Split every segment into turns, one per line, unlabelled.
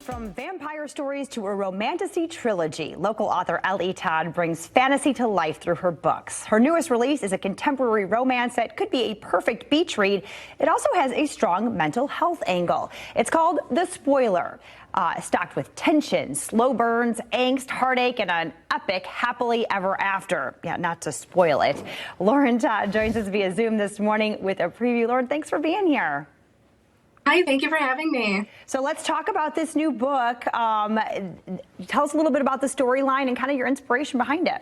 From vampire stories to a romantasy trilogy, local author Todd brings fantasy to life through her books. Her newest release is a contemporary romance that could be a perfect beach read. It also has a strong mental health angle. It's called The Spoiler, stocked with tension, slow burns, angst, heartache, and an epic happily ever after. Yeah, not to spoil it. Lauren Todd joins us via Zoom this morning with a preview. Lauren, thanks for being here.
Hi, thank you for having me.
So let's talk about this new book. Tell us a little bit about the storyline and kind of your inspiration behind it.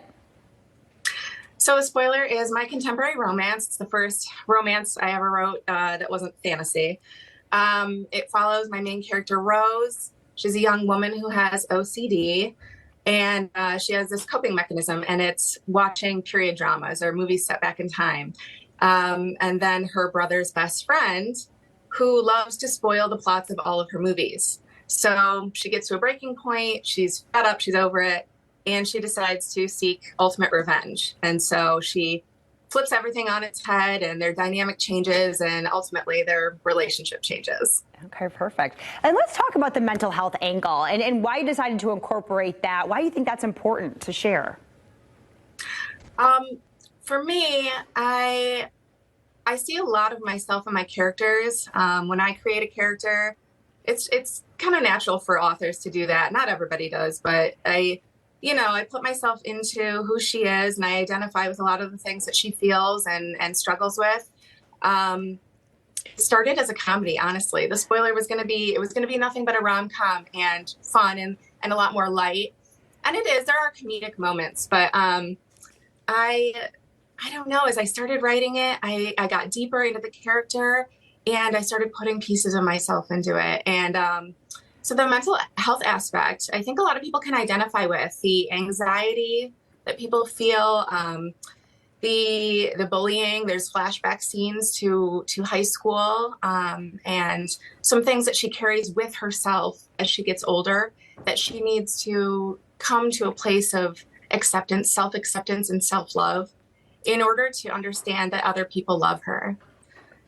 So, A Spoiler is my contemporary romance. It's the first romance I ever wrote that wasn't fantasy. It follows my main character, Rose. She's a young woman who has OCD, and she has this coping mechanism, and it's watching period dramas or movies set back in time. And then her brother's best friend, who loves to spoil the plots of all of her movies. So she gets to a breaking point, she's fed up, she's over it, and she decides to seek ultimate revenge. And so she flips everything on its head, and their dynamic changes, and ultimately their relationship changes.
Okay, perfect. And let's talk about the mental health angle and why you decided to incorporate that. Why do you think that's important to share?
For me, I see a lot of myself in my characters. When I create a character, it's kind of natural for authors to do that. Not everybody does, but I put myself into who she is, and I identify with a lot of the things that she feels and struggles with. It started as a comedy, honestly. The Spoiler was going to be nothing but a rom-com and fun and a lot more light. And it is. There are comedic moments, but I don't know, as I started writing it, I got deeper into the character, and I started putting pieces of myself into it. And so the mental health aspect, I think a lot of people can identify with the anxiety that people feel, the bullying. There's flashback scenes to high school, and some things that she carries with herself as she gets older, that she needs to come to a place of acceptance, self-acceptance, and self-love, in order to understand that other people love her.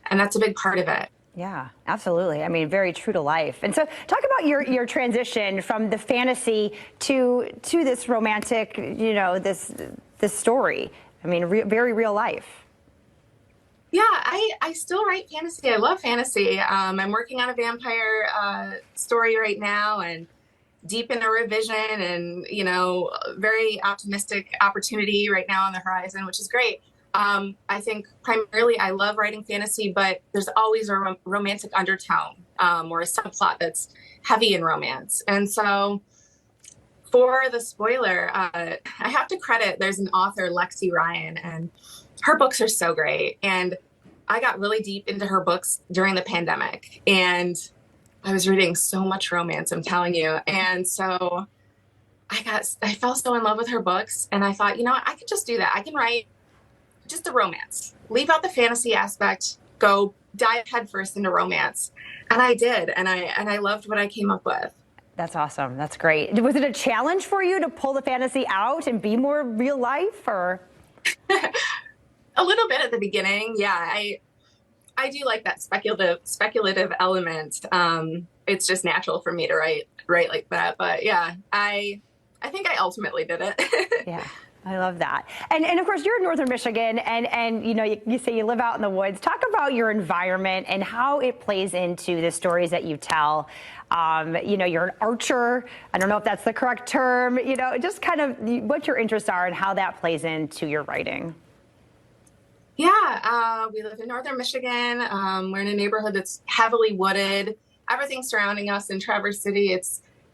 And that's a big part of it.
Yeah, absolutely. I mean, very true to life. And so talk about your transition from the fantasy to this romantic, this story. I mean, very real life.
Yeah, I still write fantasy. I love fantasy. I'm working on a vampire story right now, and deep in a revision, and very optimistic opportunity right now on the horizon, which is great. I think primarily I love writing fantasy, but there's always a romantic undertone or a subplot that's heavy in romance. And so for The Spoiler, I have to credit, there's an author, Lexi Ryan, and her books are so great. And I got really deep into her books during the pandemic, and I was reading so much romance, I'm telling you. And so I fell so in love with her books, and I thought, I could just do that. I can write just a romance, leave out the fantasy aspect, go dive headfirst into romance. And I did. And I loved what I came up with.
That's awesome. That's great. Was it a challenge for you to pull the fantasy out and be more real life, or?
A little bit at the beginning. Yeah. I do like that speculative element. It's just natural for me to write like that. But yeah, I think I ultimately did it.
Yeah, I love that. And of course, you're in Northern Michigan, and you say you live out in the woods. Talk about your environment and how it plays into the stories that you tell. You're an archer. I don't know if that's the correct term. Just kind of what your interests are and how that plays into your writing.
Yeah, we live in Northern Michigan. We're in a neighborhood that's heavily wooded. Everything surrounding us in Traverse City,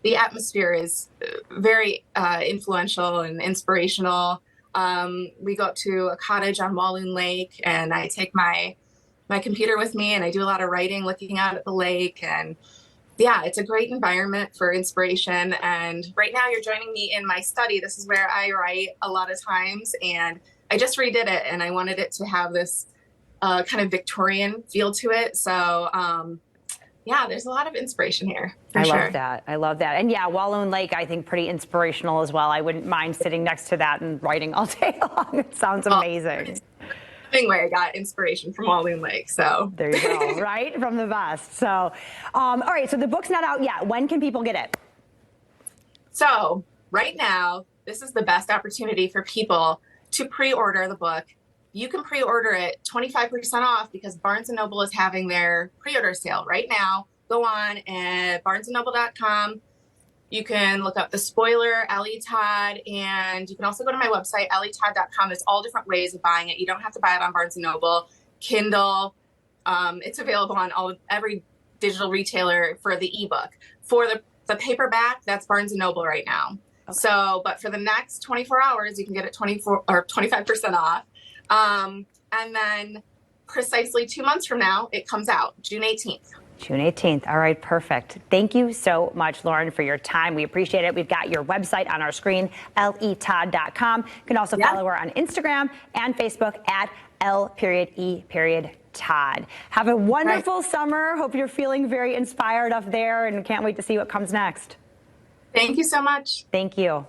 the atmosphere is very influential and inspirational. We go up to a cottage on Walloon Lake, and I take my computer with me, and I do a lot of writing, looking out at the lake. And yeah, it's a great environment for inspiration. And right now you're joining me in my study. This is where I write a lot of times, and I just redid it, and I wanted it to have this kind of Victorian feel to it. So yeah, there's a lot of inspiration here.
I love that. I love that. And yeah, Walloon Lake, I think pretty inspirational as well. I wouldn't mind sitting next to that and writing all day long. It sounds amazing.
Hemingway got inspiration from Walloon Lake, so.
There you go, right? From the best. So, all right, so the book's not out yet. When can people get it?
So right now, this is the best opportunity for people to pre-order the book. You can pre-order it 25% off because Barnes & Noble is having their pre-order sale right now. Go on at barnesandnoble.com. You can look up the spoiler, Ellie Todd, and you can also go to my website, ellietodd.com. There's all different ways of buying it. You don't have to buy it on Barnes & Noble, Kindle. It's available on every digital retailer for the ebook. For the paperback, that's Barnes & Noble right now. Okay. So, but for the next 24 hours, you can get it 25% off. And then precisely 2 months from now, it comes out, June 18th.
June 18th. All right, perfect. Thank you so much, Lauren, for your time. We appreciate it. We've got your website on our screen, letodd.com. You can also follow her on Instagram and Facebook at L.E.Todd. Have a wonderful summer. Hope you're feeling very inspired up there and can't wait to see what comes next.
Thank you so much.
Thank you.